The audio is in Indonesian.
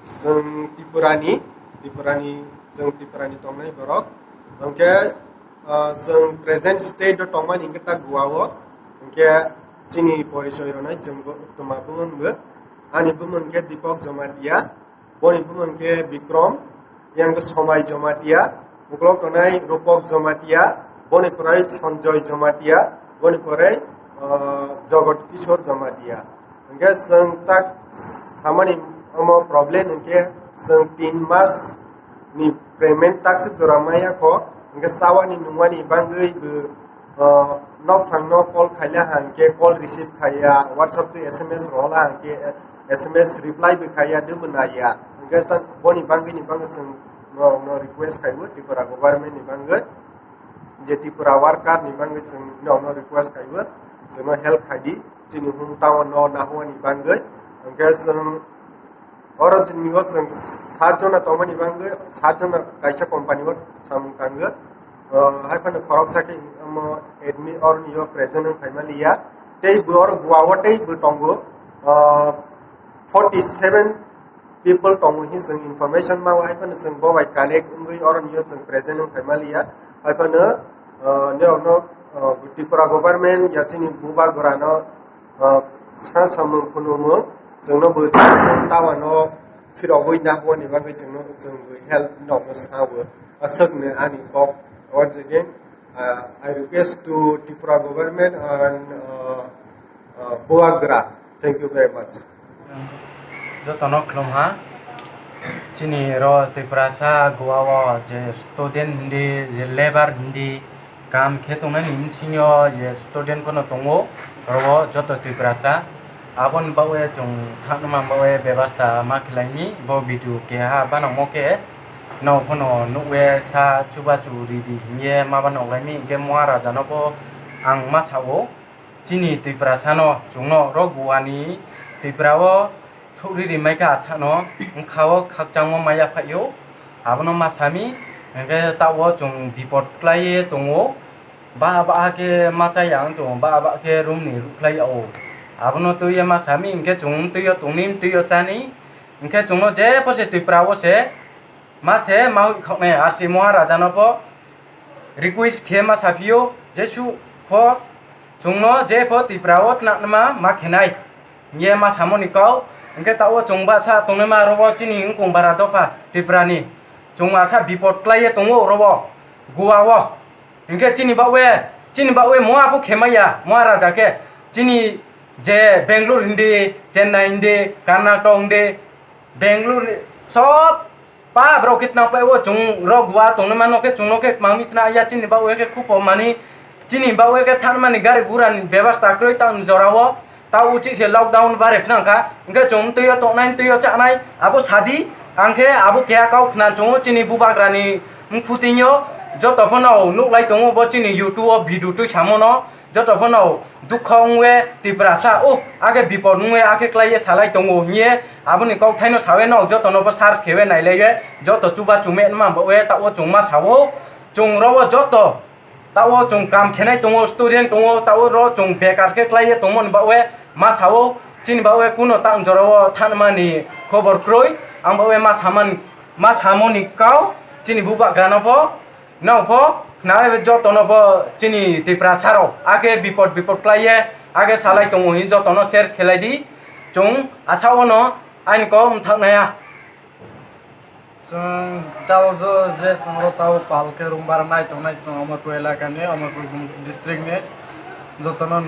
जों त्रिपुरानि तंनाय borok ओंके जों प्रेजेंट स्टेट तंमानि इंगता गुआओ ओंके चिनी परिचय रनाय जोंबो तुमाबो मोनबो आनिबो मोनके दीपक जमातिया बनिबो मोनके विक्रम यांग समाय जमातिया मुक्लक तनाय रूपक जमातिया बनिपराय सञ्जय जमातिया बनिपराय जगत किशोर जमातिया ओंके जों ताक सामानि अमो प्रॉब्लेम ओंके जों 3 मास ni payment tax joramaya ko nge sawani nungwani bangai bu nok phang no call khaya hanke call receive khaya whatsapp to sms rola hanke sms reply bu khaya de bunaya nge san boni bangai ni bangai sing no request khaibu Tripura government ni bangai je Tripura worker ni bangai sing no request khaibu sing no help khadi chini hometown no nahwani bangai nge sang और जिनियो जों 7 जना तमानि बांगो 7 जना कायसा कंपनी वो सामतांगो हायफान खरकसाके एडमि और नियो प्रेजेंट फाइमालिया दै बोर गुवावटै बटंगो 47 people tongo hi जों इनफॉरमेशन मा हायफान जों बवाय कानेक्ट उंगै और नियो जों प्रेजेंट फाइमालिया हायफान नेनो त्रिपुरा गवर्नमेंट याचिनि बुबा गरानो सा सामन खुनुमो जोंनो बोथोर तावानो फिरावै नागवनि बागै जोंनो हेल्प ननो सावो असगनो आनि बक once again I request to Tripura government and Buagra. Thank you very much. Jotono klomha chini ro Tripura sa guawa je student ndi je labor ndi kam khetongna ni sinyo je student kono tongo ro joto Tripura sa abon bawe jong thakma bawe ব্যবস্থা makhilani bo bidu ke ha bana moke no phono nuwe sa chuba churi di ye ma bana laimi ge muara jano bo ang ma sawo chini Tripura sano jungno ro guani Tripura wo churi ri maika sano ngkhawo khakjangmo maya phayo abono ma sami ge tawo jong bipot klaye tongo ba ke macha yang tong ba ke room ni ruklai ao abono tuya ma sami ingke chung tuya tungnim tuya chani ingke chungno je pose Tripura wo se ma hu khone arsi maharaja no po request khe ma sapio je su pho chungno je pho Tripura wo ma khenai ye ma samoni kau ingke tawo chungba sa tungne ma robo chini ngkong bara dopa Tripura ni chung asa bipot klai tongo robo guwa wo ingke chini bawe mo apu khemaya maharaja ke chini जे बेंगलुरु हिंदी चेन्नई हिंदी कर्नाटक हिंदी बेंगलुरु सब पा ब्रो कितना पे वो चुंग रो गुआ तोने मानो के चुंगनो के मामी इतना या चिनी बावे के खूब मानी चिनी बावे के थान मानी गाड़ी गुरान व्यवस्था करोई ताऊ जोरावो ताऊ उचित से लॉकडाउन बारे फिना का इनके चुंग तुयो तो नाइन तुयो चानाई आबो शादी आंखे आबो क्या काउ ना चुंग चिनी बुबाग्रानी मुफुतिन्यो जो तफनो नुकलाई तोंगो बो चिनी यूट्यूब भिडियो तो सामनो joto phono dukhongwe Tripura sa o age bipodngwe age klaiye salai tongo nye aboni kok thaino sawe no joto no bo sar khebe naileye joto chuba chume ma bowe ta o chungma sawo chung rowo joto ta o chung kam khenai tongo student tongo ta o ro chung bekar ke klaiye tongmon bowe ma sawo chin bowe kuno ta jorowo thanmani khobor kroi am bowe ma samoni kau chini buba granopo no po नावे जतनो ब चिनी Tripura सारो आगे बिपद क्लाइए आगे सालाय दङ हि जतनो शेर खेलायदि जों आसावनो आइन को थांनाया जों दाव जो जे संरो ताव पालके रुमबार नाय तंनाय जों अमरपुर इलाकानि अमरपुर डिस्ट्रिक्टनि जतनो